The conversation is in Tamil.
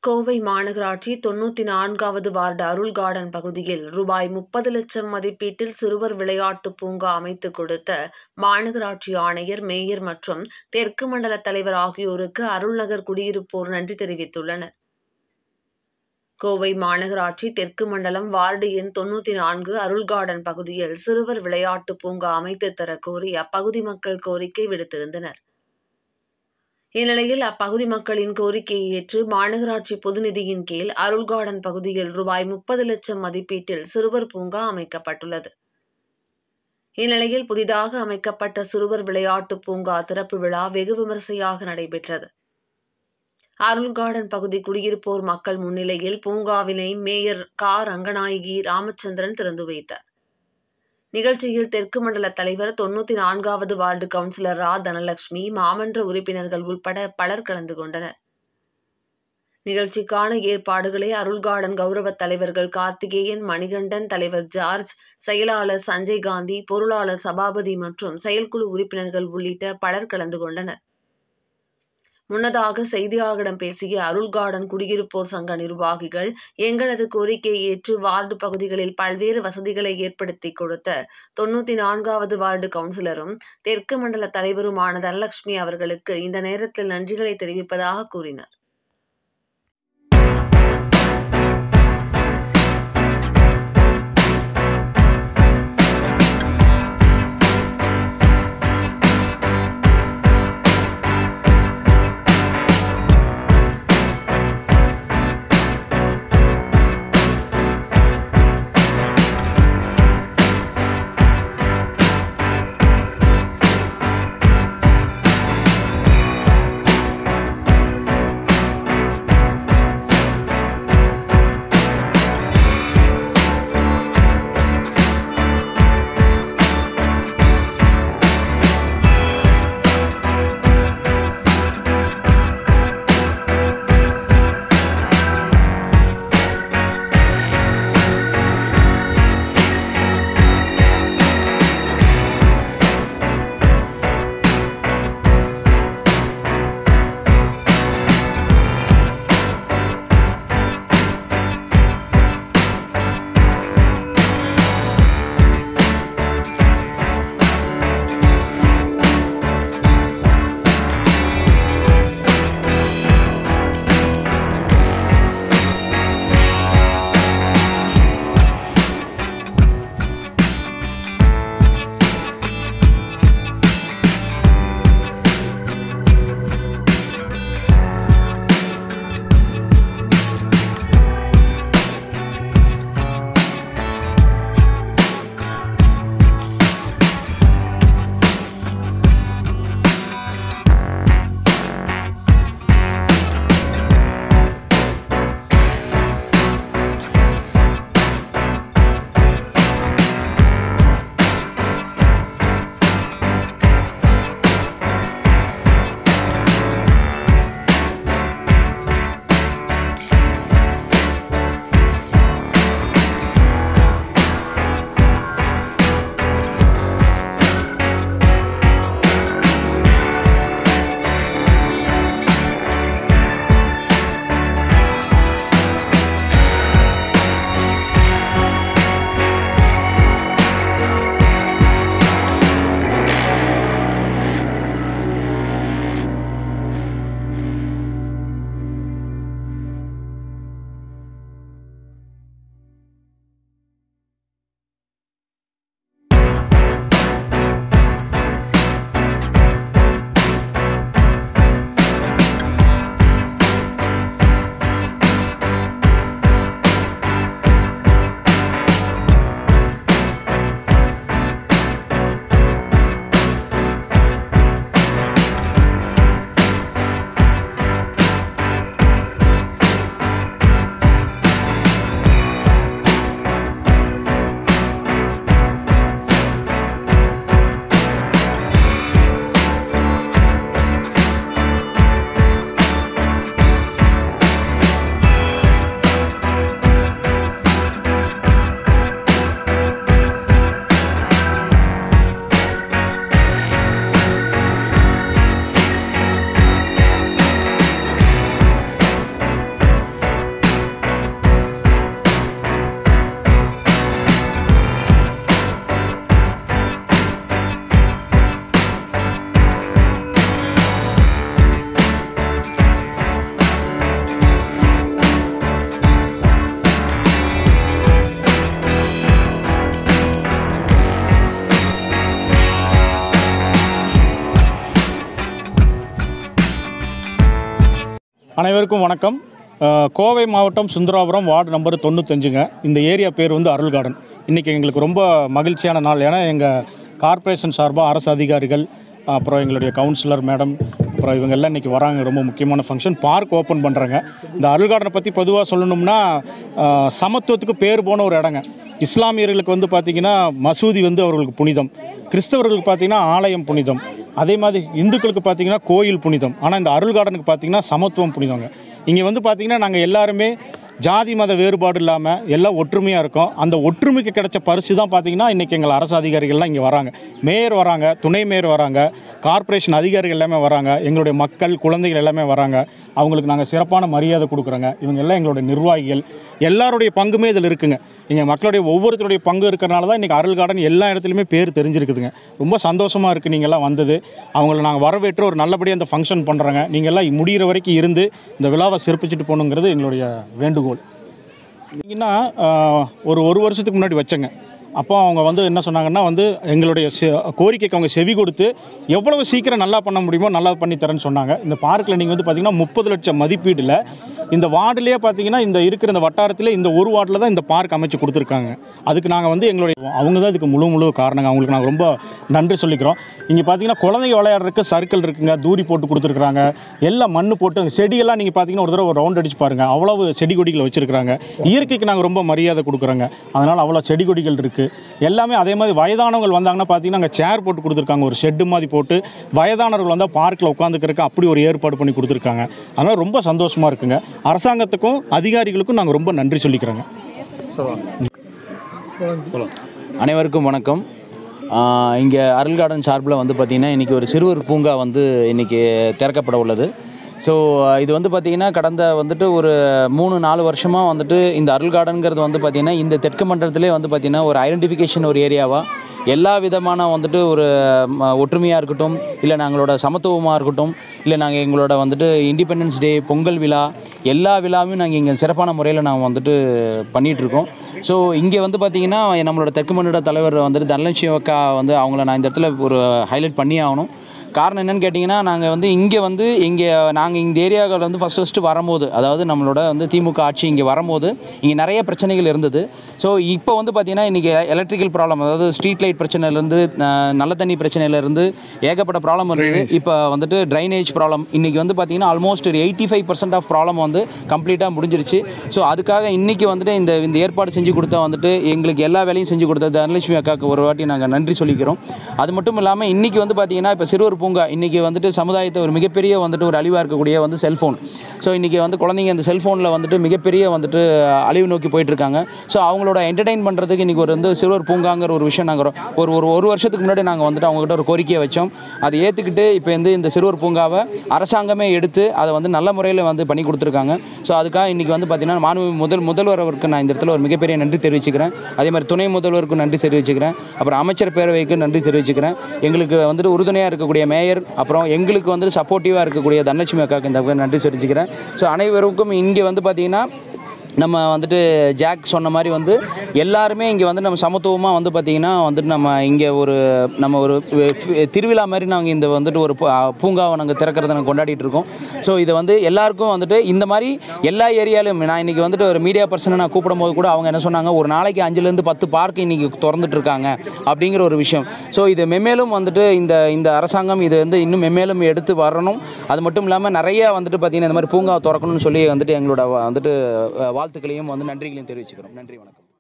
கோவை மாநகராட்சி 94வது வார்டு அருள் கார்டன் பகுதியில் ரூபாய் 30 லட்சம் மதிப்பீட்டில் சிறுவர் விளையாட்டு பூங்கா அமைத்துக் கொடுத்த மாநகராட்சி ஆணையர், மேயர் மற்றும் தெற்கு மண்டல தலைவர் ஆகியோருக்கு அருள்நகர் குடியிருப்போர் நன்றி தெரிவித்துள்ளனர். கோவை மாநகராட்சி தெற்கு மண்டலம் வார்டு எண் 94 அருள் கார்டன் பகுதியில் சிறுவர் விளையாட்டு பூங்கா அமைத்துத் தரக் கோரி அப்பகுதி மக்கள் கோரிக்கை விடுத்திருந்தனர். இந்நிலையில் அப்பகுதி மக்களின் கோரிக்கையை ஏற்று மாநகராட்சி பொது நிதியின் கீழ் அருள் கார்டன் பகுதியில் ரூபாய் 30 லட்சம் மதிப்பீட்டில் சிறுவர் பூங்கா அமைக்கப்பட்டுள்ளது. இந்நிலையில் புதிதாக அமைக்கப்பட்ட சிறுவர் விளையாட்டு பூங்கா திறப்பு விழா வெகு விமரிசையாக நடைபெற்றது. அருள் கார்டன் பகுதி குடியிருப்போர் மக்கள் முன்னிலையில் பூங்காவினை மேயர் கா. ரங்கநாயகி ராமச்சந்திரன் திறந்து வைத்தார். நிகழ்ச்சியில் தெற்கு மண்டல தலைவர், 94வது வார்டு கவுன்சிலர் ரா. தனலட்சுமி, மாமன்ற உறுப்பினர்கள் உள்பட பலர் கலந்து கொண்டனர். நிகழ்ச்சிக்கான ஏற்பாடுகளை அருள் கார்டன் கௌரவ தலைவர்கள் கார்த்திகேயன், மணிகண்டன், தலைவர் ஜார்ஜ், செயலாளர் சஞ்சய் காந்தி, பொருளாளர் சபாபதி மற்றும் செயற்குழு உறுப்பினர்கள் உள்ளிட்ட பலர் கலந்து கொண்டனர். முன்னதாக செய்தியாளர்களிடம் பேசிய அருள் கார்டன் குடியிருப்போர் சங்க நிர்வாகிகள், எங்களது கோரிக்கையை ஏற்று வார்டு பகுதிகளில் பல்வேறு வசதிகளை ஏற்படுத்தி கொடுத்த 94வது வார்டு கவுன்சிலரும் தெற்கு மண்டல தலைவருமான தனலட்சுமி அவர்களுக்கு இந்த நேரத்தில் நன்றிகளை தெரிவிப்பதாக கூறினார். அனைவருக்கும் வணக்கம். கோவை மாவட்டம் சுந்தராபுரம் வார்டு நம்பர் 95ங்க. இந்த ஏரியா பேர் வந்து அருள் கார்டன். இன்றைக்கி எங்களுக்கு ரொம்ப மகிழ்ச்சியான நாள். ஏன்னா எங்கள் கார்ப்பரேஷன் சார்பாக அரசு அதிகாரிகள், அப்புறம் எங்களுடைய கவுன்சிலர் மேடம், அப்புறம் இவங்கெல்லாம் இன்றைக்கி வராங்க. ரொம்ப முக்கியமான ஃபங்க்ஷன். பார்க் ஓப்பன் பண்ணுறாங்க. இந்த அருள் கார்டனை பற்றி பொதுவாக சொல்லணும்னா சமத்துவத்துக்கு பேர் போன ஒரு இடங்க. இஸ்லாமியர்களுக்கு வந்து பார்த்திங்கன்னா மசூதி வந்து அவர்களுக்கு புனிதம், கிறிஸ்தவர்களுக்கு பார்த்திங்கன்னா ஆலயம் புனிதம், அதே மாதிரி இந்துக்களுக்கு பார்த்திங்கன்னா கோயில் புனிதம். ஆனால் இந்த அருள் கார்டனுக்கு பார்த்திங்கன்னா சமத்துவம் புனிதங்க. இங்கே வந்து பார்த்திங்கன்னா நாங்கள் எல்லாருமே ஜாதி மத வேறுபாடு இல்லாமல் எல்லாம் ஒற்றுமையாக இருக்கோம். அந்த ஒற்றுமைக்கு கிடைச்ச பரிசு தான் பார்த்திங்கன்னா இன்றைக்கி எங்கள் அரசு அதிகாரிகள்லாம் இங்கே வராங்க. மேயர் வராங்க, துணை மேயர் வராங்க, கார்ப்பரேஷன் அதிகாரிகள் எல்லாமே வராங்க, எங்களுடைய மக்கள் குழந்தைகள் எல்லாமே வராங்க. அவங்களுக்கு நாங்கள் சிறப்பான மரியாதை கொடுக்குறோங்க. இவங்க எல்லாம் எங்களுடைய நிர்வாகிகள். எல்லாருடைய பங்குமே இதில் இருக்குங்க. எங்கள் மக்களுடைய ஒவ்வொருத்தருடைய பங்கு இருக்கிறனால தான் இன்றைக்கி அருள் கார்டன் எல்லா இடத்துலையுமே பேர் தெரிஞ்சிருக்குதுங்க. ரொம்ப சந்தோஷமாக இருக்குது நீங்கள்லாம் வந்தது. அவங்கள நாங்கள் வரவேற்று ஒரு நல்லபடியாக இந்த ஃபங்க்ஷன் பண்ணுறோங்க. நீங்கள்லாம் முடிகிற வரைக்கும் இருந்து இந்த விழாவை சிறப்பிச்சுட்டு போகணுங்கிறது எங்களுடைய வேண்டுகோள். பார்த்தீங்கன்னா ஒரு வருஷத்துக்கு முன்னாடி வச்சேங்க. அப்போ அவங்க வந்து என்ன சொன்னாங்கன்னா வந்து எங்களுடைய கோரிக்கைக்கு அவங்க செவி கொடுத்து எவ்வளவு சீக்கிரம் நல்லா பண்ண முடியுமோ நல்லா பண்ணி தரேன்னு சொன்னாங்க. இந்த பார்க்கில் நீங்கள் வந்து பார்த்திங்கன்னா 30 லட்சம் மதிப்பீடில் இந்த வார்டுலேயே பார்த்திங்கன்னா இந்த இருக்கிற இந்த வட்டாரத்தில் இந்த ஒரு வார்டில் தான் இந்த பார்க் அமைச்சு கொடுத்துருக்காங்க. அதுக்கு நாங்கள் வந்து எங்களுடைய அவங்க தான் இதுக்கு முழு காரணங்க. அவங்களுக்கு நாங்கள் ரொம்ப நன்றி சொல்லிக்கிறோம். இங்கே பார்த்திங்கன்னா குழந்தைங்க விளையாடுறதுக்கு சர்க்கிள் இருக்குங்க, தூரி போட்டு கொடுத்துருக்குறாங்க, எல்லாம் மண் போட்டு செடியெல்லாம் நீங்கள் பார்த்திங்கன்னா ஒரு தடவை ஒரு ரவுண்ட் அடிச்சு பாருங்கள், அவ்வளவு செடி கொடிகளை வச்சுருக்குறாங்க. இயற்கைக்கு நாங்கள் ரொம்ப மரியாதை கொடுக்குறோங்க. அதனால் அவ்வளோ செடி கொடிகள் இருக்குது எல்லாமே. அதே மாதிரி வயதானவங்க வந்தாங்கன்னா பார்த்தீங்கன்னா அங்கே சேர் போட்டு கொடுத்துருக்காங்க, ஒரு ஷெட்டு மாதிரி போட்டு வயதானவர்கள் வந்தால் பார்க்கில் உட்காந்துக்கிறதுக்கு அப்படி ஒரு ஏற்பாடு பண்ணி கொடுத்துருக்காங்க. அதனால் ரொம்ப சந்தோஷமாக இருக்குங்க. அரசாங்கத்துக்கும் அதிகாரிகளுக்கும் நாங்கள் ரொம்ப நன்றி சொல்லிக்கிறோங்க. அனைவருக்கும் வணக்கம். இங்கே அருள் கார்டன் சார்பில் வந்து பார்த்திங்கன்னா இன்றைக்கி ஒரு சிறுவர் பூங்கா வந்து இன்றைக்கி திறக்கப்பட உள்ளது. ஸோ இது வந்து பார்த்திங்கன்னா கடந்த வந்துட்டு ஒரு 3-4 வருஷமாக வந்துட்டு இந்த அருள் கார்டனுங்கிறது வந்து பார்த்திங்கன்னா இந்த தெற்கு மண்டலத்திலே வந்து பார்த்திங்கன்னா ஒரு ஐடென்டிஃபிகேஷன் ஒரு ஏரியாவாக எல்லா விதமான வந்துட்டு ஒரு ஒற்றுமையாக இருக்கட்டும், இல்லை நாங்களோட சமத்துவமாக இருக்கட்டும், இல்லை நாங்கள் எங்களோட வந்துட்டு இண்டிபெண்டன்ஸ் டே, பொங்கல் விழா, எல்லா விழாவையும் நாங்கள் இங்கே சிறப்பான முறையில் நாங்கள் வந்துட்டு பண்ணிகிட்ருக்கோம். ஸோ இங்கே வந்து பார்த்திங்கன்னா நம்மளோட தெற்கு மண்டல தலைவர் வந்துட்டு தனலட்சுமி அக்கா வந்து அவங்கள நான் இந்த இடத்துல ஒரு ஹைலைட் பண்ணி ஆகணும். காரணம் என்னென்னு கேட்டிங்கன்னா நாங்கள் வந்து நாங்கள் இந்த ஏரியாவில் வந்து ஃபஸ்ட்டு வரும்போது, அதாவது நம்மளோட வந்து திமுக ஆட்சி இங்கே வரும்போது இங்கே நிறைய பிரச்சனைகள் இருந்தது. ஸோ இப்போ வந்து பார்த்திங்கன்னா இன்றைக்கி எலக்ட்ரிக்கல் ப்ராப்ளம், அதாவது ஸ்ட்ரீட் லைட் பிரச்சனையிலேருந்து நல்ல தண்ணி பிரச்சனையிலேருந்து ஏகப்பட்ட ப்ராப்ளம் இருக்குது. இப்போ வந்துட்டு ட்ரைனேஜ் ப்ராப்ளம் இன்றைக்கி வந்து பார்த்திங்கன்னா ஆல்மோஸ்ட் 85% ஆஃப் ப்ராப்ளம் வந்து கம்ப்ளீட்டாக முடிஞ்சிருச்சு. ஸோ அதுக்காக இன்றைக்கி வந்துட்டு இந்த ஏற்பாடு செஞ்சு கொடுத்தா வந்துட்டு எங்களுக்கு எல்லா வேலையும் செஞ்சு கொடுத்தா தனலட்சுமி அக்காவுக்கு ஒரு வாட்டி நாங்கள் நன்றி சொல்லிக்கிறோம். அது மட்டும் இல்லாமல் இன்றைக்கி வந்து பார்த்திங்கன்னா இப்போ சிறுவர் பூங்கா இன்றைக்கி வந்துட்டு சமுதாயத்தை ஒரு மிகப்பெரிய வந்துட்டு ஒரு அழிவாக இருக்கக்கூடிய வந்து செல்ஃபோன். ஸோ இன்றைக்கி வந்து குழந்தைங்க அந்த செல்ஃபோனில் வந்துட்டு மிகப்பெரிய வந்துட்டு அழிவு நோக்கி போயிட்டுருக்காங்க. ஸோ அவங்களோட என்டர்டெயின் பண்ணுறதுக்கு இன்றைக்கி ஒரு வந்து சிறுவர் பூங்காங்கிற ஒரு விஷயம் நாங்கள் ஒரு வருஷத்துக்கு முன்னாடி நாங்கள் வந்துட்டு அவங்ககிட்ட ஒரு கோரிக்கையை வச்சோம். அதை ஏற்றுக்கிட்டு இப்போ வந்து இந்த சிறுவர் பூங்காவை அரசாங்கமே எடுத்து அதை வந்து நல்ல முறையில் வந்து பண்ணி கொடுத்துருக்காங்க. ஸோ அதுக்காக இன்றைக்கி வந்து பார்த்திங்கன்னா மாண்புமிகு முதல்வர் அவருக்கு நான் இந்த இடத்துல ஒரு மிகப்பெரிய நன்றி தெரிவிச்சுக்கிறேன். அதே மாதிரி துணை முதல்வருக்கும் நன்றி தெரிவிச்சுக்கிறேன். அப்புறம் அமைச்சர் பேரவைக்கு நன்றி தெரிவிச்சுக்கிறேன். எங்களுக்கு வந்துட்டு உறுதுணையாக இருக்கக்கூடிய மேயர், அப்புறம் எங்களுக்கு வந்துட்டு சப்போர்ட்டிவாக இருக்கக்கூடிய தனலட்சுமி அக்காவுக்கு இந்த நன்றி தெரிவிச்சுக்கிறேன். ஸோ அனைவருக்கும் இங்கே வந்து பார்த்திங்கன்னா நம்ம வந்துட்டு ஜாக் சொன்ன மாதிரி வந்து எல்லாருமே இங்கே வந்து நம்ம சமத்துவமாக வந்து பார்த்திங்கன்னா வந்துட்டு நம்ம ஒரு திருவிழா மாதிரி நாங்கள் இந்த வந்துட்டு ஒரு பூங்காவை நாங்கள் திறக்கிறத நாங்கள் கொண்டாடிட்டு இருக்கோம். ஸோ இதை வந்து எல்லாருக்கும் வந்துட்டு இந்த மாதிரி எல்லா ஏரியாலையும் நான் இன்றைக்கி வந்துட்டு ஒரு மீடியா பர்சனை நான் கூப்பிடும்போது கூட அவங்க என்ன சொன்னாங்க, ஒரு நாளைக்கு 5-10 பார்க் இன்றைக்கி திறந்துட்டு இருக்காங்க அப்படிங்கிற ஒரு விஷயம். ஸோ இது மென்மேலும் வந்துட்டு இந்த அரசாங்கம் இது வந்து இன்னும் மென்மேலும் எடுத்து வரணும். அது மட்டும் இல்லாமல் நிறையா வந்துட்டு பார்த்திங்கன்னா இந்த மாதிரி பூங்காவை திறக்கணும்னு சொல்லி வந்துட்டு எங்களோட வந்துட்டு வாழ்த்துக்களையும் வந்து நன்றிகளையும் தெரிவிச்சுக்கிறோம். நன்றி, வணக்கம்.